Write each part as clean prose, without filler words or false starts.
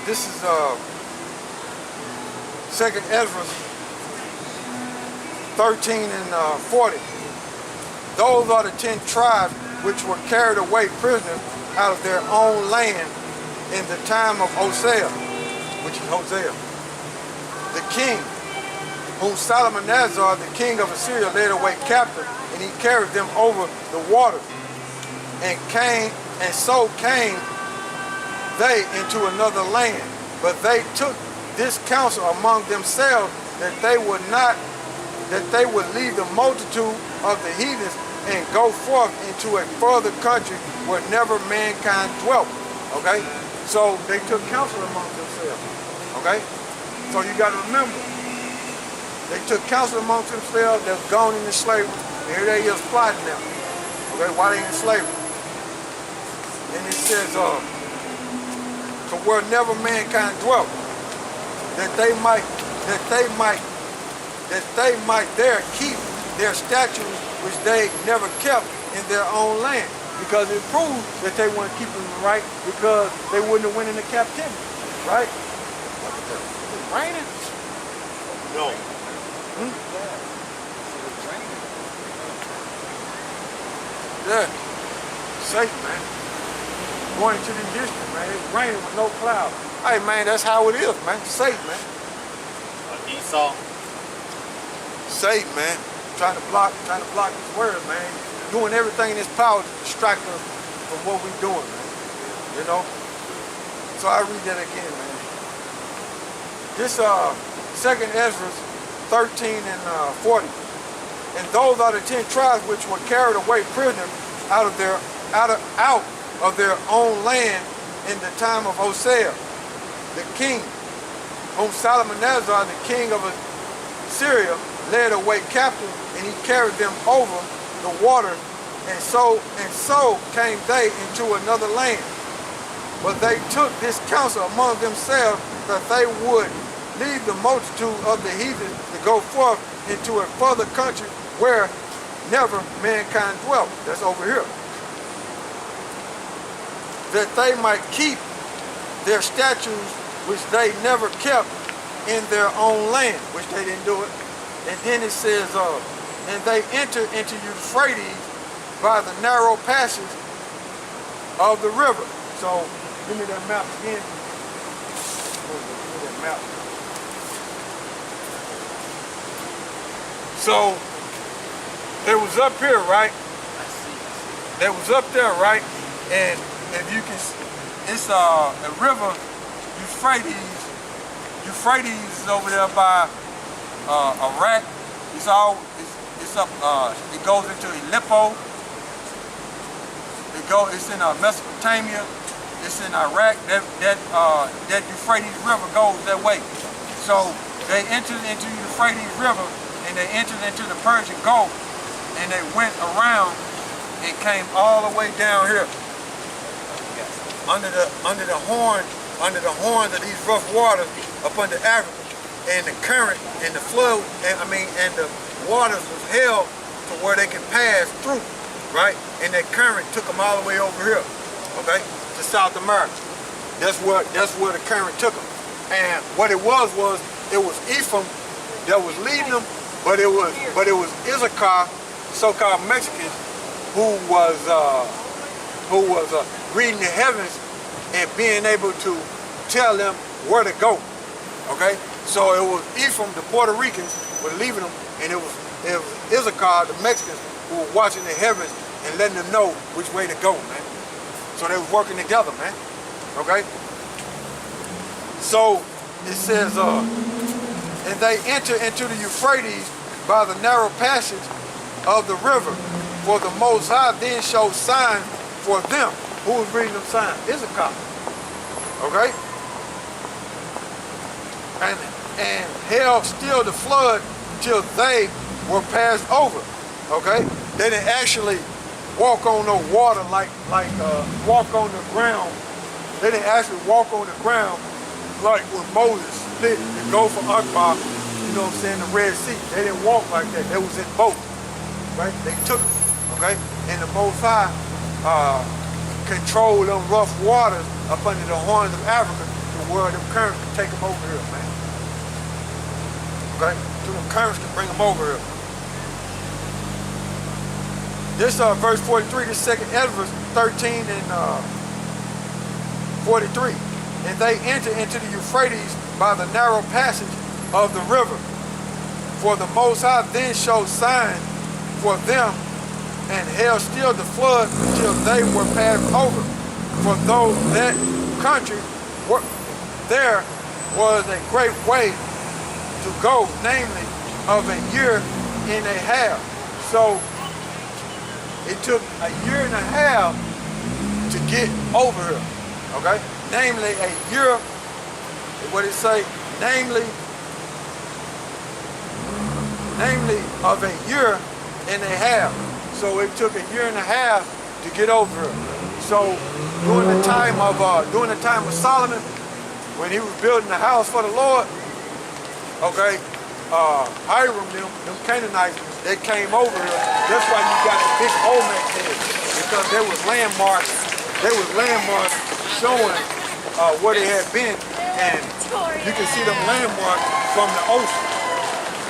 This is Second Ezra 13 and 40. Those are the 10 tribes which were carried away prisoners out of their own land in the time of Hosea, which is Hosea, the king, whom Salmanazar, the king of Assyria, led away captive, and he carried them over the waters. And so came they into another land. But they took this counsel among themselves that they would leave the multitude of the heathens and go forth into a further country where never mankind dwelt. Okay? So they took counsel among themselves. Okay? So you got to remember, they took counsel amongst themselves, they're gone into slavery. And here they is plotting now. Okay, why they in slavery? And it says, to where never mankind dwelt, that they might there keep their statutes which they never kept in their own land. Because it proved that they weren't keeping them right, because they wouldn't have went into captivity, right? Is it raining? No. Yeah, safe, man. Going to the district, man. It's raining with no cloud. Hey, man, that's how it is, man. Safe, man. Esau. Safe, man. Trying to block this word, man. Doing everything in his power to distract us from what we're doing, man. You know? So I read that again, man. This Second Ezra 13 and 40. And those are the 10 tribes which were carried away prisoners out of their own land in the time of Hosea, the king, whom Salmanazar, the king of Assyria, led away captive, and he carried them over the water, and so came they into another land. But they took this counsel among themselves that they would leave the multitude of the heathen to go forth into a further country where never mankind dwelt. That's over here. That they might keep their statutes which they never kept in their own land, which they didn't do it. And then it says, and they entered into Euphrates by the narrow passage of the river. So, give me that map again. Give me that map. So, they was up here, right? They was up there, right? And if you can, it's a river, Euphrates is over there by Iraq. It's up. It goes into Aleppo. It's in Mesopotamia. It's in Iraq. That Euphrates River goes that way. So they entered into Euphrates River, and they entered into the Persian Gulf, and they went around and came all the way down here under the horns of these rough waters up under Africa, and the current and the flow and the waters was held to where they could pass through, right? And that current took them all the way over here, okay, to South America. That's where the current took them. And what it was Ephraim that was leading them, but it was Issachar, so-called Mexicans, who was reading the heavens and being able to tell them where to go. Okay, so it was Ephraim, the Puerto Ricans, were leaving them, and it was Issachar, the Mexicans, who were watching the heavens and letting them know which way to go, man. So they were working together, man. Okay. So it says, and they enter into the Euphrates by the narrow passage of the river. For the Most High then showed signs for them. Who was reading them signs? Issachar. Okay? And held still the flood till they were passed over. Okay? They didn't actually walk on no water like walk on the ground. They didn't actually walk on the ground like when Moses split the Gulf of Akbar, you know what I'm saying, the Red Sea. They didn't walk like that. They was in boats, right? They took it, okay? And the Most High controlled them rough waters up under the horns of Africa to where them currents can take them over here, man. Okay? So them currents can bring them over here. This verse 43, this second Ezra 13 and 43. And they entered into the Euphrates by the narrow passage of the river. For the Most High then showed signs for them and held still the flood until they were passed over. For though that country, there was a great way to go, namely of a year and a half. So it took a year and a half to get over here, okay? Namely a year, what did it say? Namely of a year and a half. So it took a year and a half to get over here. So during the time of Solomon, when he was building the house for the Lord, okay, Hiram, them Canaanites, they came over here. That's why you got the big Olmec head, because there was landmarks showing where they had been, and you can see them landmarks from the ocean.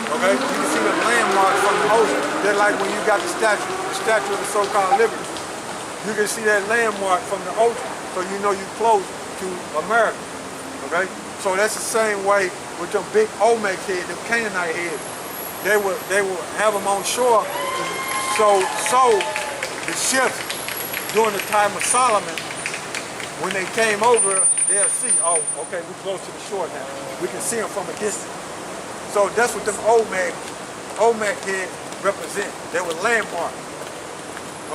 Okay, you can see them landmarks from the ocean. They're like when you got the statue of the so-called Liberty. You can see that landmark from the ocean, so you know you're close to America. Okay, so that's the same way with them big Olmec heads, them Canaanite heads. They would have them on shore, so the ships during the time of Solomon, when they came over, they'll see, oh, okay, we're close to the shore now. We can see them from a distance. So that's what them Olmec heads represent. They were landmarks.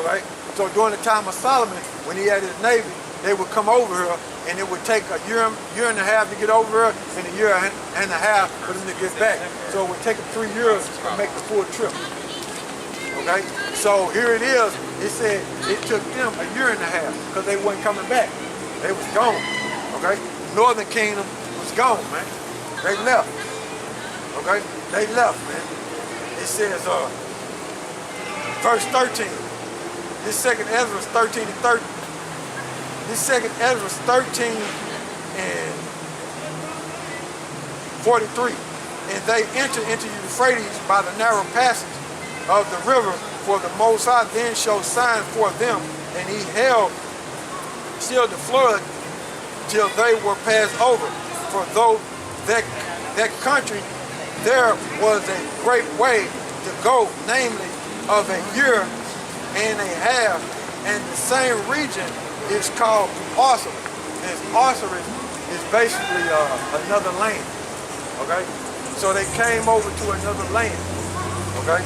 Okay? So during the time of Solomon, when he had his navy, they would come over here, and it would take a year and a half to get over here, and a year and a half for them to get back. So it would take them 3 years to make the full trip. Okay? So here it is. It said it took them a year and a half because they weren't coming back. They was gone. Okay? Northern Kingdom was gone, man. They left. Okay? They left, man. It says, verse 13. This second Ezra 13 and 13. This second Ezra 13 and 43. And they entered into Euphrates by the narrow passage of the river, for the Most High then showed signs for them, and he held still the flood till they were passed over. For though that country there was a great way to go, namely of a year and a half, and the same region is called Osiris. And Osiris is basically another land. Okay, so they came over to another land. Okay,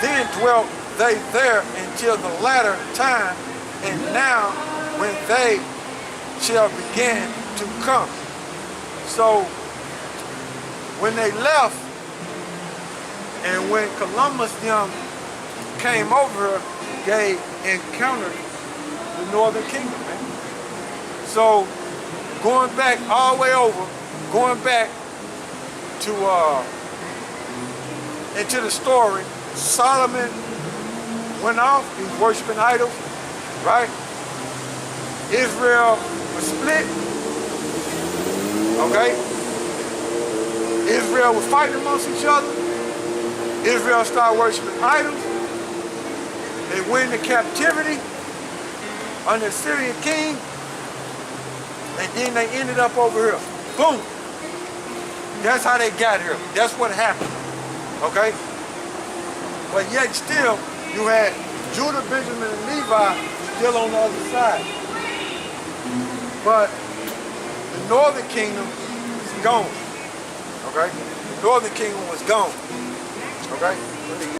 then dwelt they there until the latter time, and now when they shall begin to come. So when they left, and when Columbus them came over, they encountered the Northern Kingdom, man. So going back all the way over, going back to into the story, Solomon went off, he was worshiping idols, right? Israel was split, okay? Israel was fighting amongst each other. Israel started worshiping idols. They went into captivity under the Syrian king, and then they ended up over here. Boom. That's how they got here. That's what happened. Okay? But yet still, you had Judah, Benjamin, and Levi still on the other side. But the Northern Kingdom is gone. Okay? The Northern Kingdom was gone. Okay?